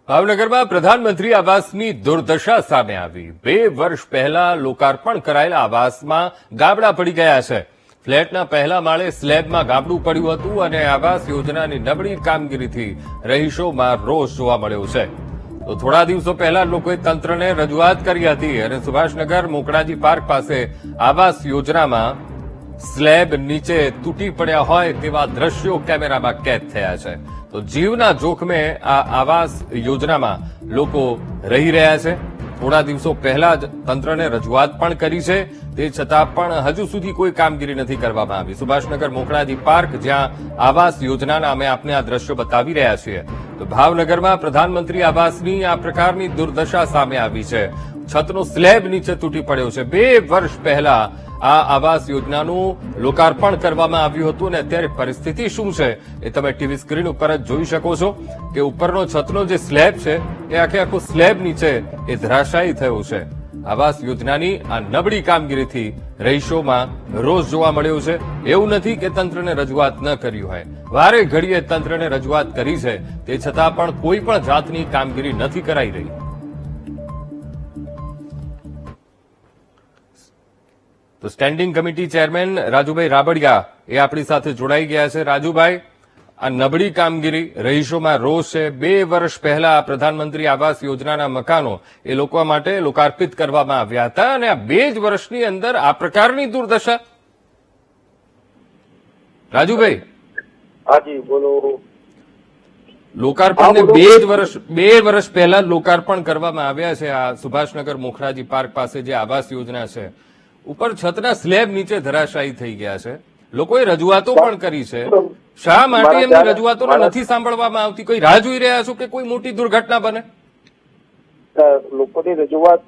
ભાવનગરમાં પ્રધાનમંત્રી આવાસની દુર્દશા સામે આવી। 2 વર્ષ પહેલા લોકાર્પણ કરાયેલા આવાસમાં ગાબડા પડી ગયા છે। ફ્લેટના પહેલા માળે સ્લેબમાં ગાબડું પડ્યું હતું અને આવાસ યોજનાની નબળી કામગીરીથી રહીશોમાં રોષ જોવા મળ્યો છે। તો થોડા દિવસો પહેલા લોકોએ તંત્રને રજૂઆત કરી હતી અને સુભાષનગર મોકળાજી પાર્ક પાસે આવાસ યોજનામાં સ્લેબ નીચે તૂટી પડ્યા હોય તેવા દ્રશ્યો કેમેરામાં કેદ થયા છે। તો જીવના જોખમે આ આવાસ યોજનામાં લોકો રહી રહ્યા છે। થોડા દિવસો પહેલા જ તંત્રને રજૂઆત પણ કરી છે, તે છતાં પણ હજુ સુધી કોઈ કામગીરી નથી કરવામાં આવી। સુભાષનગર મોકળાજી પાર્ક, જ્યાં આવાસ યોજનાના અમે આપને આ દ્રશ્યો બતાવી રહ્યા છીએ, તો ભાવનગરમાં પ્રધાનમંત્રી આવાસની આ પ્રકારની દુર્દશા સામે આવી છે। છતનો સ્લેબ નીચે તૂટી પડ્યો છે। 2 વર્ષ પહેલા આ આવાસ યોજનાનું લોકાર્પણ કરવામાં આવ્યું હતું અને અત્યારે પરિસ્થિતિ શું છે એ તમે ટીવી સ્ક્રીન ઉપર જ જોઈ શકો છો કે ઉપરનો છતનો જે સ્લેબ છે એ આખો સ્લેબ નીચે એ ધરાશાયી થયો છે। આવાસ યોજનાની આ નબળી કામગીરીથી રહીશોમાં રોષ જોવા મળ્યો છે। એવું નથી કે તંત્રને રજૂઆત ન કરી હોય, વારે ઘડીએ તંત્રને રજૂઆત કરી છે, તે છતાં પણ કોઈ પણ જાતની કામગીરી નથી કરાઈ રહી। તો standing committee chairman Rajubhai Rabadiya એ આપણી સાથે જોડાઈ ગયા છે। રાજુભાઈ, આ નબળી કામગીરી, રહીશોમાં રોષ છે। 2 વર્ષ પહેલા પ્રધાનમંત્રી આવાસ યોજનાના મકાનો એ લોકો માટે લોકાર્પિત કરવામાં આવ્યા હતા અને આ 2 જ વર્ષની અંદર આ પ્રકારની દુર્દશા। રાજુભાઈ, હાજી બોલો। લોકાર્પણને 2 વર્ષ પહેલા લોકાર્પણ કરવામાં આવ્યા છે આ સુભાષનગર મોખરાજી પાર્ક પાસે જે આવાસ યોજના છે। ઉપર છતના સ્લેબ નીચે ધરાશાયી થઈ ગયા છે। લોકોએ રજૂઆતો પણ કરી છે, શા માટે એમની રજૂઆતોને નથી સાંભળવામાં આવતી? કોઈ રાહ જોઈ રહ્યા છો કે કોઈ મોટી દુર્ઘટના બને? લોકોની રજૂઆત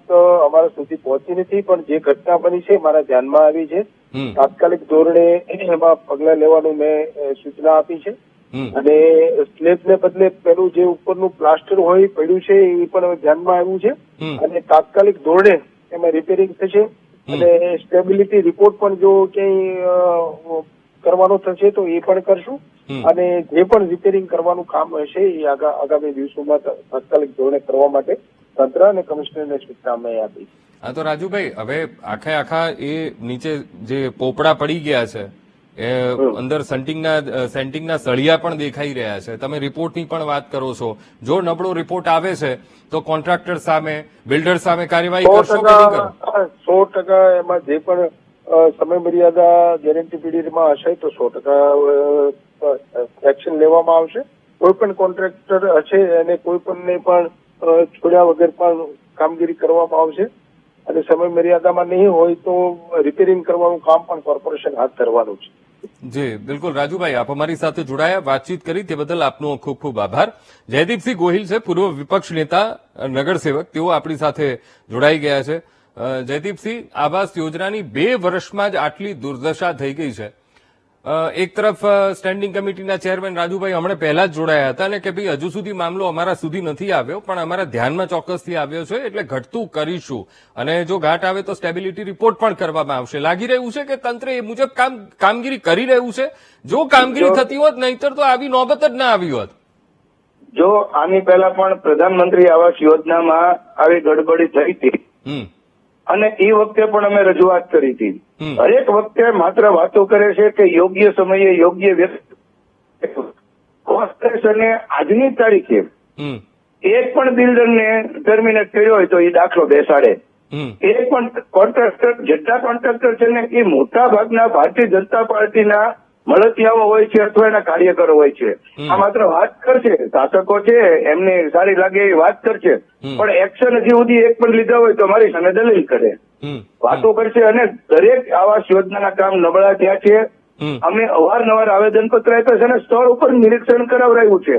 અમારા સુધી પહોંચી નથી, પણ જે ઘટના બની છે મારા ધ્યાનમાં આવી છે। તાત્કાલિક ધોરણે એમાં પગલા લેવાનું મેં સૂચના આપી છે અને સ્લેબને બદલે પેલું જે ઉપરનું પ્લાસ્ટર હોય પડ્યું છે એ પણ ધ્યાનમાં આવ્યું છે અને તાત્કાલિક ધોરણે એમાં રિપેરિંગ થશે અને સ્ટેબિલિટી રિપોર્ટ પણ જો ક્યાંય કરવાનો થશે તો એ પણ કરશું અને જે પણ રિપેરિંગ કરવાનું કામ હશે એ આગામી દિવસોમાં તાત્કાલિક ધોરણે કરવા માટે તંત્ર અને કમિશનરને સૂચના અમે આપી। હા, તો રાજુભાઈ, હવે આખા એ નીચે જે પોપડા પડી ગયા છે એ અંદર સેન્ટિંગના સળિયા પણ દેખાઈ રહ્યા છે। તમે રિપોર્ટની પણ વાત કરો છો, જો નબળો રિપોર્ટ આવે છે તો કોન્ટ્રાક્ટર સામે, બિલ્ડર સામે કાર્યવાહી કરશો કે નહીં કરો? 100% એમાં જે પણ સમય મર્યાદા ગેરંટી પીરિયડમાં હશે તો 100% એક્શન લેવામાં આવશે। કોઈ પણ કોન્ટ્રાક્ટર હશે અને કોઈ પણને પણ છોડ્યા વગર પણ કામગીરી કરવામાં આવશે અને સમય મર્યાદામાં નહીં હોય તો રિપેરિંગ કરવાનું કામ પણ કોર્પોરેશન હાથ ધરવાનું છે। જી બિલકુલ રાજુભાઈ, આપ અમારી સાથે જોડાયા, વાતચીત કરી તે બદલ આપનો ખૂબ ખૂબ આભાર। જયદીપસિંહ ગોહિલ છે, પૂર્વ વિપક્ષ નેતા, નગરસેવક, તેઓ આપણી સાથે જોડાઈ ગયા છે। જયદીપસિંહ, આવાસ યોજનાની 2 વર્ષમાં જ આટલી દુર્દશા થઈ ગઈ છે। એક તરફ સ્ટેન્ડિંગ કમિટીના ચેરમેન રાજુભાઈ હમણાં પહેલા જ જોડાયા હતા અને કે ભાઈ હજુ સુધી મામલો અમારા સુધી નથી આવ્યો, પણ અમારા ધ્યાનમાં ચોક્કસથી આવ્યો છે એટલે ઘટતું કરીશું અને જો ઘાટ આવે તો સ્ટેબિલિટી રિપોર્ટ પણ કરવામાં આવશે। લાગી રહ્યું છે કે તંત્ર એ મુજબ કામગીરી કરી રહ્યું છે? જો કામગીરી થતી હોત, નહીતર તો આવી નોબત જ ના આવી હોત। જો આની પહેલા પણ પ્રધાનમંત્રી આવાસ યોજનામાં આવી ગડબડી થઈ હતી અને એ વખતે પણ અમે રજૂઆત કરી હતી। દરેક વખતે માત્ર વાતો કરે છે કે યોગ્ય સમયે યોગ્ય વ્યક્તિ, કોર્પોરેશને આજની તારીખે એક પણ બિલ્ડરને ટર્મિનેટ કર્યો હોય તો એ દાખલો બેસાડે। એક પણ કોન્ટ્રાક્ટર, જેટલા કોન્ટ્રાક્ટર છે ને એ મોટા ભાગના ભારતીય જનતા પાર્ટીના મળતિયાઓ હોય છે અથવા એના કાર્યકરો હોય છે। આ માત્ર વાત કરશે, શાસકો છે એમને સારી લાગે એ વાત કરશે, પણ એક્શન હજી સુધી એક પણ લીધા હોય તો મારી સામે દલીલ કરે, વાતો કરશે અને દરેક આવાસ યોજનાના કામ નબળા થયા છે। અમે અવારનવાર આવેદનપત્ર આપ્યા છે અને સ્થળ ઉપર નિરીક્ષણ કરાવડાવ્યું છે।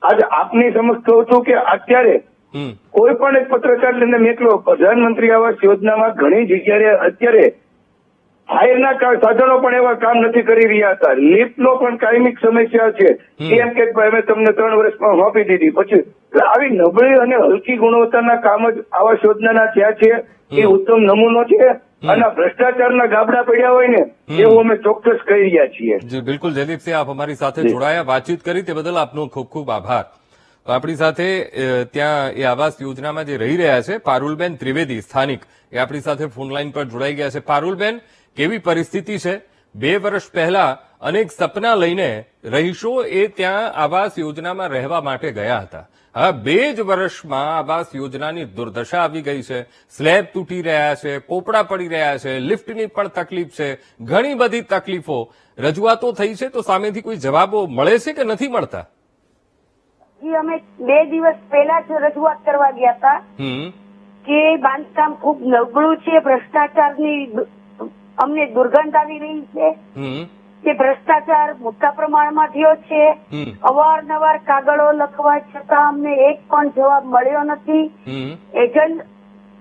આજે આપની સમક્ષ કહું છું કે અત્યારે કોઈ પણ એક પત્રકાર લઈને મેકલો, પ્રધાનમંત્રી આવાસ યોજનામાં ઘણી જગ્યાએ અત્યારે ફાયરના સાધનો પણ એવા કામ નથી કરી રહ્યા હતા। લિફ્ટનો પણ કાયમિક સમસ્યા છે, એમ કે અમે તમને 3 વર્ષમાં સોંપી દીધી, પછી આવી નબળી અને હલકી ગુણવત્તાના કામ જ આવાસ યોજનાના થયા છે। એ ઉત્તમ નમૂનો છે અને ભ્રષ્ટાચારના ગાબડા પડ્યા હોય ને એવું અમે ચોક્કસ કહી રહ્યા છીએ। જી બિલકુલ, જયદીપસિંહ, આપ અમારી સાથે જોડાયા, વાતચીત કરી તે બદલ આપનો ખૂબ ખૂબ આભાર। આપણી સાથે ત્યાં એ આવાસ યોજનામાં જે રહી રહ્યા છે પારુલબેન ત્રિવેદી સ્થાનિક એ આપણી સાથે ફોનલાઈન પર જોડાઈ ગયા છે. પારુલબેન, કેવી પરિસ્થિતિ છે? 2 વર્ષ પહેલા અનેક સપના લઈને રહીશો એ ત્યાં આવાસ યોજનામાં રહેવા માટે ગયા હતા. હવે 2 જ વર્ષમાં આવાસ યોજનાની દુર્દશા આવી ગઈ છે. સ્લેબ તૂટી રહ્યા છે, પોપડા પડી રહ્યા છે, લિફ્ટની પણ તકલીફ છે, ઘણી બધી તકલીફો. રજૂઆતો થઈ છે તો સામેથી કોઈ જવાબો મળે છે કે નથી મળતા? જી, અમે 2 દિવસ પહેલા જ રજૂઆત કરવા ગયા હતા કે બાંધકામ ખૂબ નબળું છે, ભ્રષ્ટાચારની અમને દુર્ગંધ આવી રહી છે, કે ભ્રષ્ટાચાર મોટા પ્રમાણમાં થયો છે. અવારનવાર કાગળો લખવા છતાં અમને એક પણ જવાબ મળ્યો નથી. એજન્ટ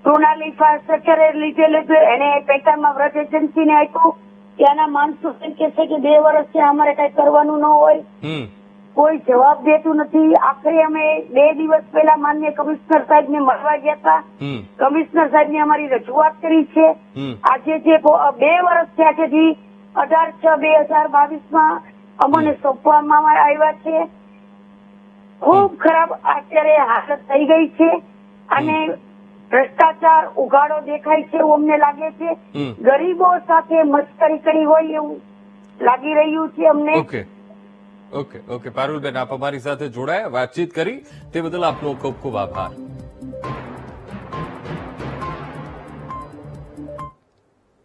કૃણાલી ફાસ્ટરે લીધેલું, એને પેટામાં વ્રત એજન્સીને આપ્યું. ત્યાંના માણસો એમ કે છે કે 2 વર્ષથી અમારે કઈ કરવાનું ન હોય, કોઈ જવાબ દેતું નથી. આખરે અમે 2 દિવસ પહેલા માન્ય કમિશનર સાહેબ ને મળવા ગયા હતા. કમિશનર સાહેબ ને અમારી રજૂઆત કરી છે. આજે જે 2 વર્ષ થયા છે, 18/6/2022 અમને સોંપવામાં આવ્યા છે. ખૂબ ખરાબ અત્યારે હાલત થઈ ગઈ છે અને ભ્રષ્ટાચાર ઉઘાડો દેખાય છે એવું અમને લાગે છે. ગરીબો સાથે મશ્કરી કરી હોય એવું લાગી રહ્યું છે અમને. ઓકે પારુલબેન, આપ અમારી સાથે જોડાયા, વાતચીત કરી તે બદલ આપનો ખૂબ ખૂબ આભાર.